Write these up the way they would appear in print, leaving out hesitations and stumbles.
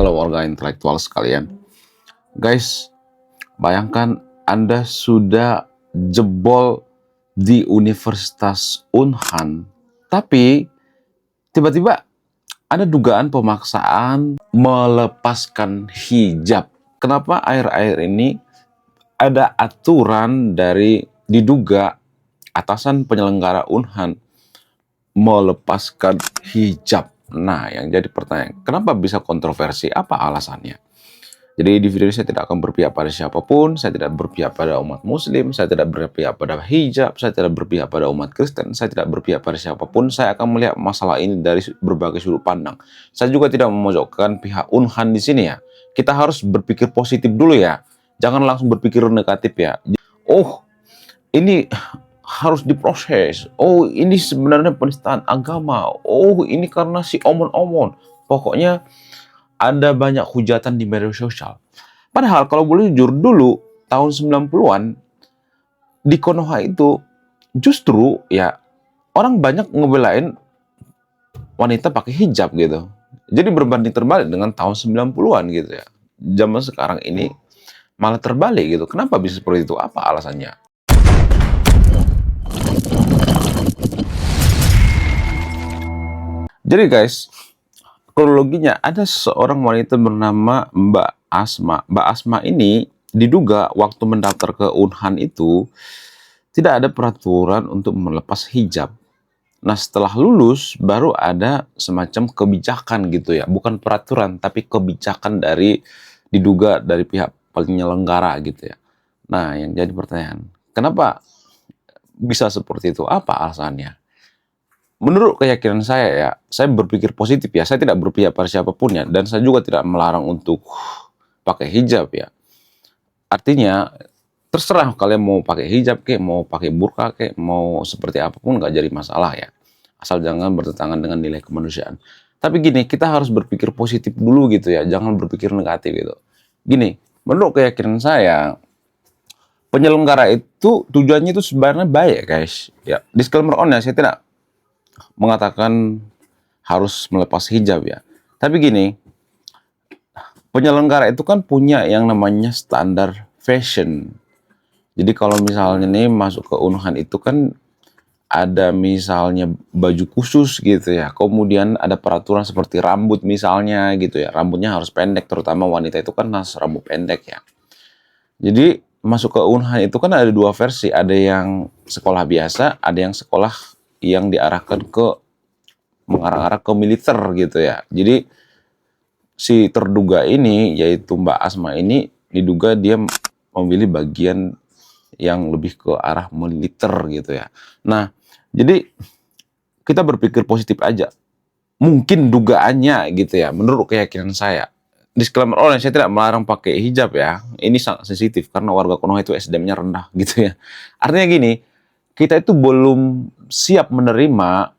Halo warga intelektual sekalian. Guys, bayangkan Anda sudah jebol di Universitas Unhan, tapi tiba-tiba ada dugaan pemaksaan melepaskan hijab. Kenapa akhir-akhir ini ada aturan dari diduga atasan penyelenggara Unhan melepaskan hijab? Nah, yang jadi pertanyaan, kenapa bisa kontroversi? Apa alasannya? Jadi di video ini saya tidak akan berpihak pada siapapun, saya tidak berpihak pada umat muslim, saya tidak berpihak pada hijab, saya tidak berpihak pada umat Kristen, saya tidak berpihak pada siapapun, saya akan melihat masalah ini dari berbagai sudut pandang. Saya juga tidak memojokkan pihak Unhan di sini ya. Kita harus berpikir positif dulu ya. Jangan langsung berpikir negatif ya. Oh, ini harus diproses. Oh, ini sebenarnya penistaan agama. Oh, ini karena si omon-omon. Pokoknya ada banyak hujatan di media sosial. Padahal kalau boleh jujur dulu, tahun 90-an, di Konoha itu justru ya orang banyak ngebelain wanita pakai hijab gitu. Jadi berbanding terbalik dengan tahun 90-an gitu ya. Zaman sekarang ini malah terbalik gitu. Kenapa bisa seperti itu? Apa alasannya? Jadi guys, kronologinya ada seorang wanita bernama Mbak Asma. Mbak Asma ini diduga waktu mendaftar ke Unhan itu tidak ada peraturan untuk melepas hijab. Nah, setelah lulus baru ada semacam kebijakan gitu ya, bukan peraturan tapi kebijakan dari diduga dari pihak penyelenggara gitu ya. Nah, yang jadi pertanyaan, kenapa bisa seperti itu? Apa alasannya? Menurut keyakinan saya ya, saya berpikir positif ya, saya tidak berpihak pada siapapun ya, dan saya juga tidak melarang untuk pakai hijab ya. Artinya, terserah kalian mau pakai hijab kek, mau pakai burka kek, mau seperti apapun nggak jadi masalah ya. Asal jangan bertentangan dengan nilai kemanusiaan. Tapi gini, kita harus berpikir positif dulu gitu ya, jangan berpikir negatif gitu. Gini, menurut keyakinan saya, penyelenggara itu tujuannya itu sebenarnya baik guys. Ya, disclaimer on ya, saya tidak mengatakan harus melepas hijab ya. Tapi gini, penyelenggara itu kan punya yang namanya standar fashion. Jadi kalau misalnya nih masuk ke Unhan itu kan ada misalnya baju khusus gitu ya. Kemudian ada peraturan seperti rambut misalnya gitu ya. Rambutnya harus pendek, terutama wanita itu kan harus rambut pendek ya. Jadi masuk ke Unhan itu kan ada dua versi. Ada yang sekolah biasa, ada yang sekolah yang diarahkan ke mengarah-arah ke militer gitu ya. Jadi si terduga ini yaitu Mbak Asma ini diduga dia memilih bagian yang lebih ke arah militer gitu ya. Nah, jadi kita berpikir positif aja. Mungkin dugaannya gitu ya, menurut keyakinan saya. Disclaimer online, saya tidak melarang pakai hijab ya. Ini sangat sensitif karena warga Konoha itu SDM-nya rendah gitu ya. Artinya gini, kita itu belum siap menerima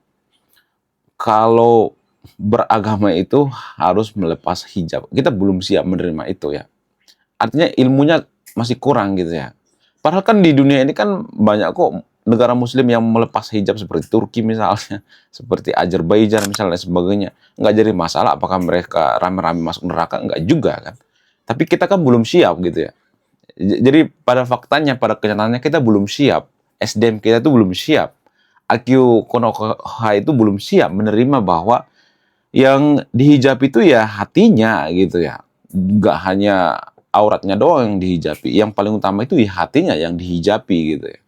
kalau beragama itu harus melepas hijab. Kita belum siap menerima itu ya. Artinya ilmunya masih kurang gitu ya. Padahal kan di dunia ini kan banyak kok negara muslim yang melepas hijab seperti Turki misalnya, seperti Azerbaijan misalnya dan sebagainya. Nggak jadi masalah apakah mereka rame-rame masuk neraka, nggak juga kan. Tapi kita kan belum siap gitu ya. Jadi pada faktanya, pada kenyataannya kita belum siap. SDM kita itu belum siap. IQ Konoha itu belum siap menerima bahwa yang dihijab itu ya hatinya gitu ya. Nggak hanya auratnya doang yang dihijabi. Yang paling utama itu ya hatinya yang dihijabi gitu ya.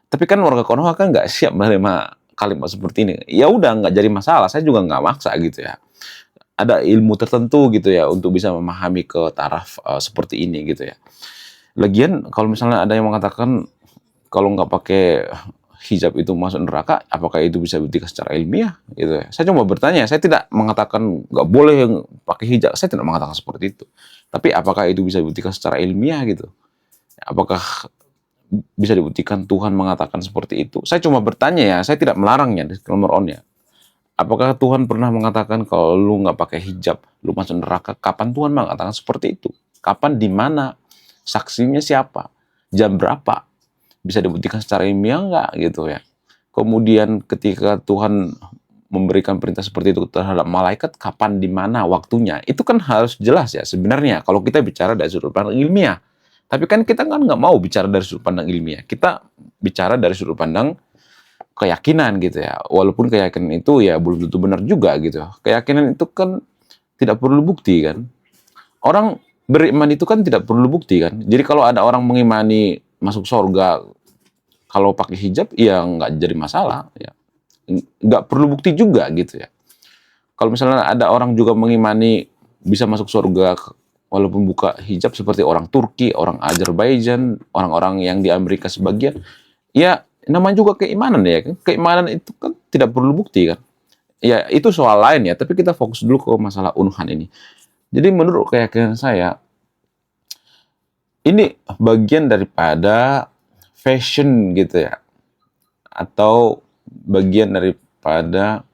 Tapi kan warga Konoha kan nggak siap menerima kalimat seperti ini. Ya udah nggak jadi masalah. Saya juga nggak maksa gitu ya. Ada ilmu tertentu gitu ya untuk bisa memahami ke taraf seperti ini gitu ya. Lagian kalau misalnya ada yang mengatakan kalau nggak pakai hijab itu masuk neraka, apakah itu bisa dibuktikan secara ilmiah? Gitu ya. Saya cuma bertanya, saya tidak mengatakan nggak boleh yang pakai hijab, saya tidak mengatakan seperti itu. Tapi apakah itu bisa dibuktikan secara ilmiah gitu? Apakah bisa dibuktikan Tuhan mengatakan seperti itu? Saya cuma bertanya ya, saya tidak melarangnya, disclaimer on ya. Apakah Tuhan pernah mengatakan kalau lu nggak pakai hijab, lu masuk neraka? Kapan Tuhan mengatakan seperti itu? Kapan, di mana? Saksinya siapa? Jam berapa? Bisa dibuktikan secara ilmiah nggak gitu ya. Kemudian ketika Tuhan memberikan perintah seperti itu terhadap malaikat, kapan, di mana, waktunya, itu kan harus jelas ya sebenarnya kalau kita bicara dari sudut pandang ilmiah. Tapi kan kita kan nggak mau bicara dari sudut pandang ilmiah, kita bicara dari sudut pandang keyakinan gitu ya. Walaupun keyakinan itu ya belum tentu benar juga gitu. Keyakinan itu kan tidak perlu bukti kan. Orang beriman itu kan tidak perlu bukti kan. Jadi kalau ada orang mengimani masuk surga kalau pakai hijab, ya nggak jadi masalah ya. Nggak perlu bukti juga gitu ya. Kalau misalnya ada orang juga mengimani bisa masuk surga walaupun buka hijab seperti orang Turki, orang Azerbaijan, orang-orang yang di Amerika sebagian, ya namanya juga keimanan ya kan. Keimanan itu kan tidak perlu bukti kan. Ya itu soal lain ya, tapi kita fokus dulu ke masalah unuhan ini. Jadi menurut keyakinan saya, ini bagian daripada fashion gitu ya, atau bagian daripada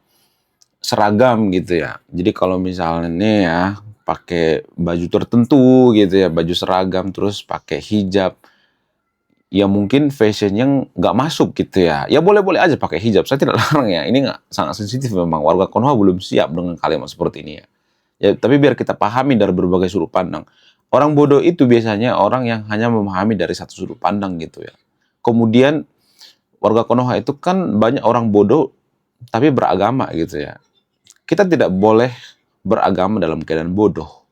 seragam gitu ya. Jadi kalau misalnya nih ya pakai baju tertentu gitu ya, baju seragam terus pakai hijab, ya mungkin fashion-nya nggak masuk gitu ya. Ya boleh-boleh aja pakai hijab, saya tidak larang ya. Ini nggak sangat sensitif memang. Warga Konoha belum siap dengan kalimat seperti ini ya. Ya, tapi biar kita pahami dari berbagai sudut pandang. Orang bodoh itu biasanya orang yang hanya memahami dari satu sudut pandang gitu ya. Kemudian warga Konoha itu kan banyak orang bodoh tapi beragama gitu ya. Kita tidak boleh beragama dalam keadaan bodoh.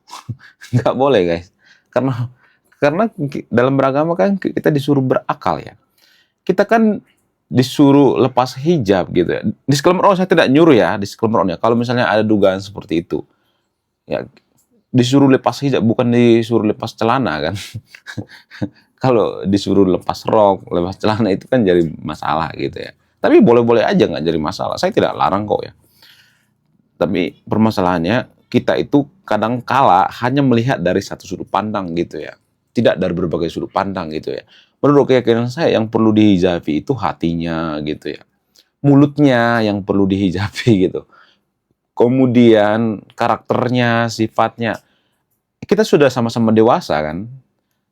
Nggak boleh guys. Karena dalam beragama kan kita disuruh berakal ya. Kita kan disuruh lepas hijab gitu ya. Disclaimer, saya tidak nyuruh ya, disclaimer ya. Kalau misalnya ada dugaan seperti itu, ya disuruh lepas hijab, bukan disuruh lepas celana kan. Kalau disuruh lepas rok, lepas celana itu kan jadi masalah gitu ya. Tapi boleh-boleh aja nggak jadi masalah. Saya tidak larang kok ya. Tapi permasalahannya kita itu kadang kala hanya melihat dari satu sudut pandang gitu ya. Tidak dari berbagai sudut pandang gitu ya. Menurut keyakinan saya yang perlu dihijabi itu hatinya gitu ya. Mulutnya yang perlu dihijabi gitu. Kemudian karakternya, sifatnya. Kita sudah sama-sama dewasa kan.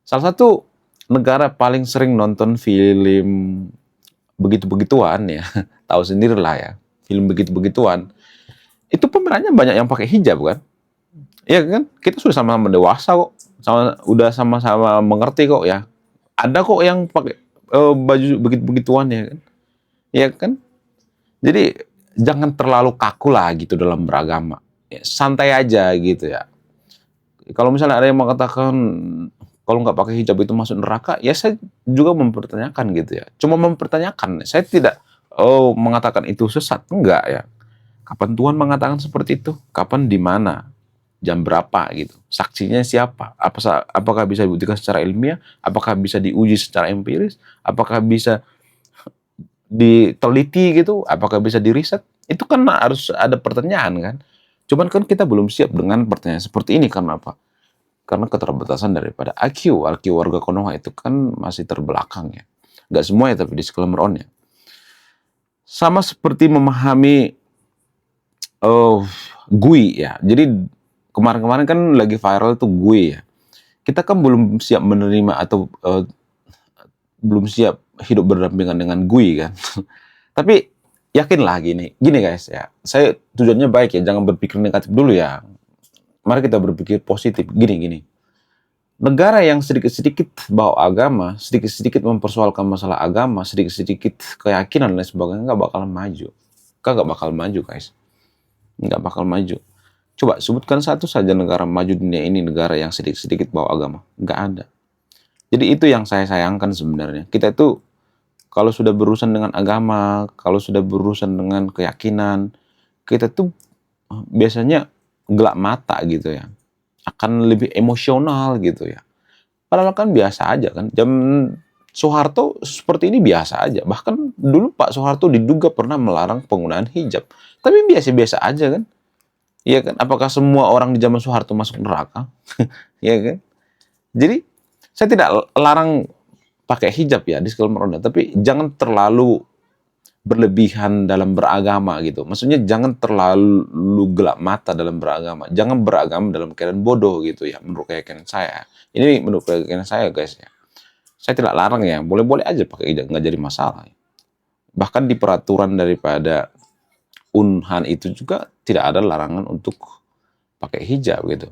Salah satu negara paling sering nonton film begitu-begituan ya. Tahu sendirilah ya. Film begitu-begituan. Itu pemerannya banyak yang pakai hijab kan. Iya kan? Kita sudah sama-sama dewasa kok. Udah sama-sama mengerti kok ya. Ada kok yang pakai baju begitu-begituan ya kan. Iya kan? Jadi jangan terlalu kaku lah gitu dalam beragama. Ya, santai aja gitu ya. Kalau misalnya ada yang mengatakan kalau nggak pakai hijab itu masuk neraka, ya saya juga mempertanyakan gitu ya. Cuma mempertanyakan. Saya tidak mengatakan itu sesat, enggak ya. Kapan Tuhan mengatakan seperti itu? Kapan, di mana, jam berapa gitu? Saksinya siapa? Apakah bisa dibuktikan secara ilmiah? Apakah bisa diuji secara empiris? Apakah bisa diteliti gitu? Apakah bisa diriset? Itu kan harus ada pertanyaan kan? Cuman kan kita belum siap dengan pertanyaan seperti ini. Karena apa? Karena keterbatasan daripada IQ warga Konoha itu kan masih terbelakang ya. Nggak semua ya, tapi disclaimer on ya. Sama seperti memahami GUI ya. Jadi kemarin-kemarin kan lagi viral tuh GUI ya. Kita kan belum siap menerima atau belum siap hidup berdampingan dengan GUI kan. Tapi yakinlah gini guys ya. Saya tujuannya baik ya, jangan berpikir negatif dulu ya. Mari kita berpikir positif. Gini. Negara yang sedikit-sedikit bawa agama, sedikit-sedikit mempersoalkan masalah agama, sedikit-sedikit keyakinan dan sebagainya, nggak bakal maju. Nggak bakal maju guys. Nggak bakal maju. Coba sebutkan satu saja negara maju dunia ini, negara yang sedikit-sedikit bawa agama. Nggak ada. Jadi itu yang saya sayangkan sebenarnya. Kita itu kalau sudah berurusan dengan agama, kalau sudah berurusan dengan keyakinan, kita tuh biasanya gelap mata gitu ya. Akan lebih emosional gitu ya. Padahal kan biasa aja kan. Zaman Soeharto seperti ini biasa aja. Bahkan dulu Pak Soeharto diduga pernah melarang penggunaan hijab. Tapi biasa-biasa aja kan. Iya kan? Apakah semua orang di zaman Soeharto masuk neraka? Iya kan? Jadi saya tidak larang pakai hijab ya, disclaimer, tapi jangan terlalu berlebihan dalam beragama gitu. Maksudnya jangan terlalu gelap mata dalam beragama. Jangan beragama dalam keadaan bodoh gitu ya, menurut keyakinan saya. Ini menurut keyakinan saya guys ya. Saya tidak larang ya, boleh-boleh aja pakai hijab, nggak jadi masalah. Bahkan di peraturan daripada Unhan itu juga tidak ada larangan untuk pakai hijab gitu.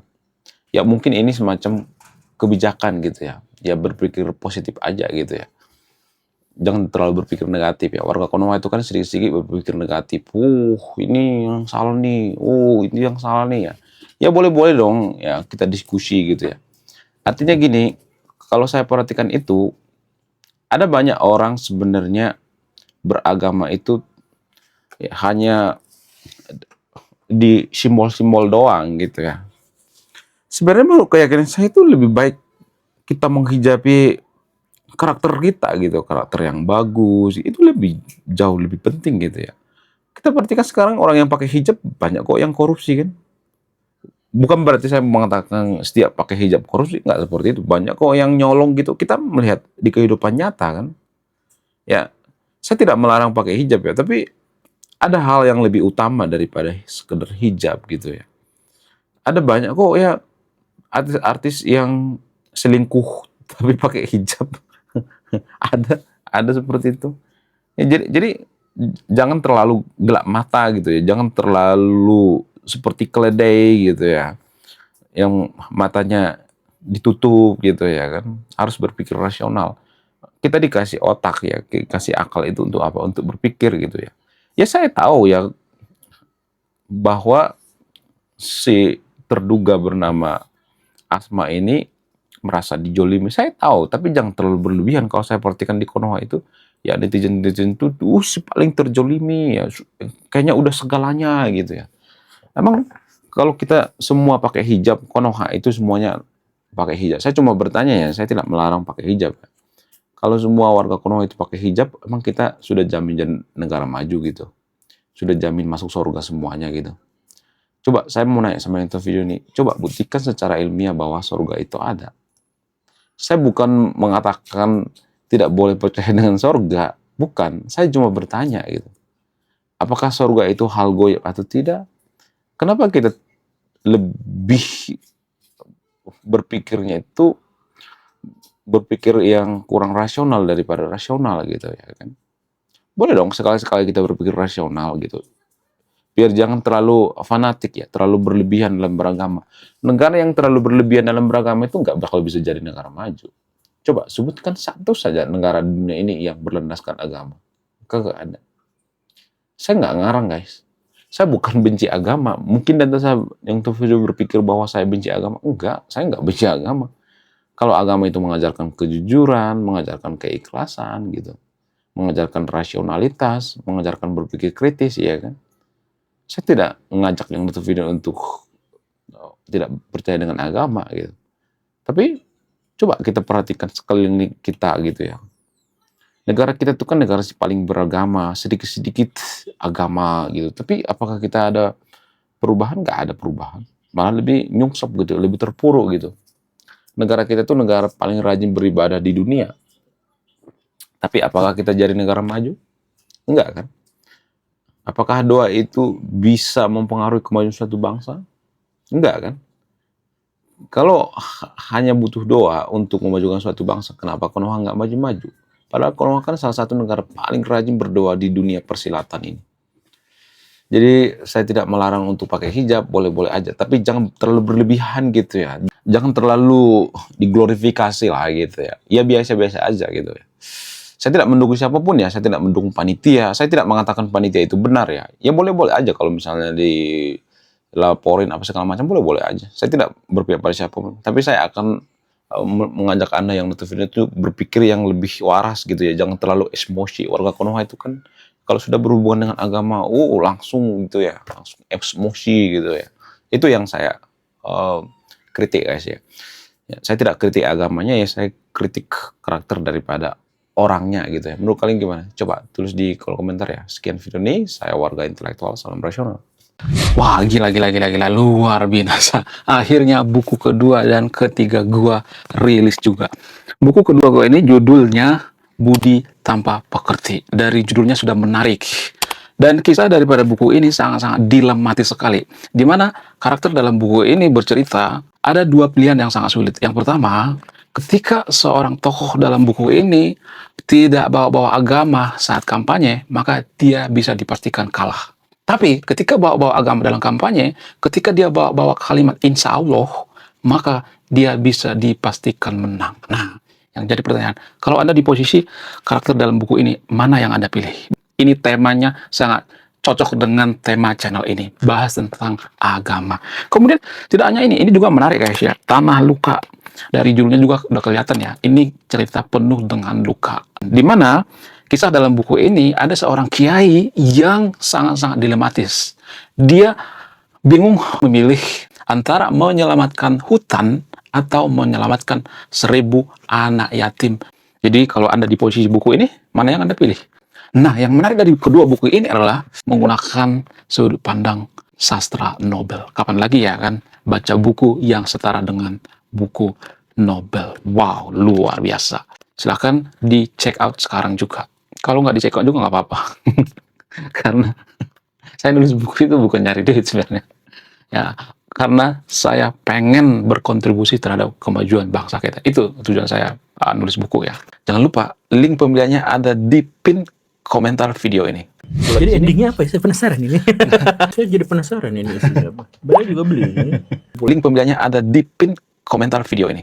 Ya mungkin ini semacam kebijakan gitu ya. Ya berpikir positif aja gitu ya. Jangan terlalu berpikir negatif ya. Warga Konoha itu kan sedikit-sedikit berpikir negatif. Ini yang salah nih. Ini yang salah nih ya. Ya boleh-boleh dong ya kita diskusi gitu ya. Artinya gini, kalau saya perhatikan itu, ada banyak orang sebenarnya beragama itu ya, hanya di simbol-simbol doang gitu ya. Sebenarnya menurut keyakinan saya itu lebih baik kita menghijabi karakter kita gitu, karakter yang bagus, itu jauh lebih penting gitu ya. Kita perhatikan sekarang orang yang pakai hijab banyak kok yang korupsi kan. Bukan berarti saya mengatakan setiap pakai hijab korupsi, nggak seperti itu. Banyak kok yang nyolong gitu. Kita melihat di kehidupan nyata kan. Ya, saya tidak melarang pakai hijab ya, tapi ada hal yang lebih utama daripada sekedar hijab gitu ya. Ada banyak kok ya artis-artis yang selingkuh tapi pakai hijab. ada seperti itu. Ya, jadi jangan terlalu gelap mata gitu ya. Jangan terlalu seperti keledai gitu ya, yang matanya ditutup gitu ya kan. Harus berpikir rasional. Kita dikasih otak ya, dikasih akal itu untuk apa? Untuk berpikir gitu ya. Ya saya tahu ya bahwa si terduga bernama Asma ini merasa dijolimi. Saya tahu, tapi jangan terlalu berlebihan. Kalau saya perhatikan di Konoha itu, ya netizen-netizen itu si paling terjolimi ya. Kayaknya udah segalanya gitu ya. Emang kalau kita semua pakai hijab, Konoha itu semuanya pakai hijab. Saya cuma bertanya ya, saya tidak melarang pakai hijab. Kalau semua warga Konoha itu pakai hijab, emang kita sudah jamin negara maju gitu. Sudah jamin masuk surga semuanya gitu. Coba saya mau nanya sama yang video ini, coba buktikan secara ilmiah bahwa surga itu ada. Saya bukan mengatakan tidak boleh percaya dengan surga, bukan. Saya cuma bertanya gitu. Apakah surga itu hal goib atau tidak? Kenapa kita lebih berpikirnya itu berpikir yang kurang rasional daripada rasional gitu ya kan? Boleh dong sekali-sekali kita berpikir rasional gitu. Biar jangan terlalu fanatik ya, terlalu berlebihan dalam beragama. Negara yang terlalu berlebihan dalam beragama itu nggak bakal bisa jadi negara maju. Coba sebutkan satu saja negara di dunia ini yang berlandaskan agama. Kagak ada. Saya nggak ngarang guys. Saya bukan benci agama. Mungkin data saya yang video berpikir bahwa saya benci agama. Enggak, saya nggak benci agama. Kalau agama itu mengajarkan kejujuran, mengajarkan keikhlasan gitu, mengajarkan rasionalitas, mengajarkan berpikir kritis, ya kan. Saya tidak mengajak yang video untuk tidak percaya dengan agama gitu. Tapi coba kita perhatikan sekeliling kita gitu ya. Negara kita itu kan negara paling beragama, sedikit-sedikit agama gitu. Tapi apakah kita ada perubahan? Nggak ada perubahan. Malah lebih nyungsep gitu, lebih terpuruk gitu. Negara kita itu negara paling rajin beribadah di dunia. Tapi apakah kita jadi negara maju? Enggak kan? Apakah doa itu bisa mempengaruhi kemajuan suatu bangsa? Enggak kan? Kalau hanya butuh doa untuk memajukan suatu bangsa, kenapa Konoha nggak maju-maju? Padahal Konoha kan salah satu negara paling rajin berdoa di dunia persilatan ini. Jadi saya tidak melarang untuk pakai hijab, boleh-boleh aja. Tapi jangan terlalu berlebihan gitu ya. Jangan terlalu diglorifikasi lah gitu ya. Ya biasa-biasa aja gitu ya. Saya tidak mendukung siapapun ya. Saya tidak mendukung panitia. Saya tidak mengatakan panitia itu benar ya. Ya boleh-boleh aja kalau misalnya dilaporin apa segala macam, boleh-boleh aja. Saya tidak berpihak pada siapapun. Tapi saya akan mengajak Anda yang nonton video itu berpikir yang lebih waras gitu ya. Jangan terlalu emosi. Warga Konoha itu kan kalau sudah berhubungan dengan agama, langsung gitu ya, langsung emosi gitu ya. Itu yang saya kritik guys ya. Saya tidak kritik agamanya ya, saya kritik karakter daripada orangnya gitu ya. Menurut kalian gimana? Coba tulis di kolom komentar ya. Sekian video ini, saya Warga Intelektual, salam rasional. Wah, gila, luar biasa. Akhirnya buku kedua dan ketiga gua rilis juga. Buku kedua gua ini judulnya Budi Tanpa Pekerti. Dari judulnya sudah menarik. Dan kisah daripada buku ini sangat-sangat dilematis sekali. Di mana karakter dalam buku ini bercerita, ada dua pilihan yang sangat sulit. Yang pertama, ketika seorang tokoh dalam buku ini tidak bawa-bawa agama saat kampanye, maka dia bisa dipastikan kalah. Tapi ketika bawa-bawa agama dalam kampanye, ketika dia bawa-bawa kalimat insya Allah, maka dia bisa dipastikan menang. Nah, yang jadi pertanyaan, kalau Anda di posisi karakter dalam buku ini, mana yang Anda pilih? Ini temanya sangat cocok dengan tema channel ini, bahas tentang agama. Kemudian tidak hanya ini juga menarik guys ya, Tanah Luka. Dari judulnya juga udah kelihatan ya, ini cerita penuh dengan luka. Dimana kisah dalam buku ini ada seorang kiai yang sangat-sangat dilematis. Dia bingung memilih antara menyelamatkan hutan atau menyelamatkan 1000 anak yatim. Jadi kalau Anda di posisi buku ini, mana yang Anda pilih? Nah, yang menarik dari kedua buku ini adalah menggunakan sudut pandang sastra Nobel. Kapan lagi ya kan baca buku yang setara dengan buku Nobel. Wow, luar biasa. Silahkan di check out sekarang juga. Kalau nggak di check out juga nggak apa-apa. Karena saya nulis buku itu bukan nyari duit sebenarnya. Ya, karena saya pengen berkontribusi terhadap kemajuan bangsa kita. Itu tujuan saya nulis buku ya. Jangan lupa, link pembeliannya ada di pin komentar video ini. Jadi endingnya apa ya? Saya penasaran ini. Saya jadi penasaran ini isinya apa. Beliau juga beli ini. Link pembeliannya ada di pin komentar video ini.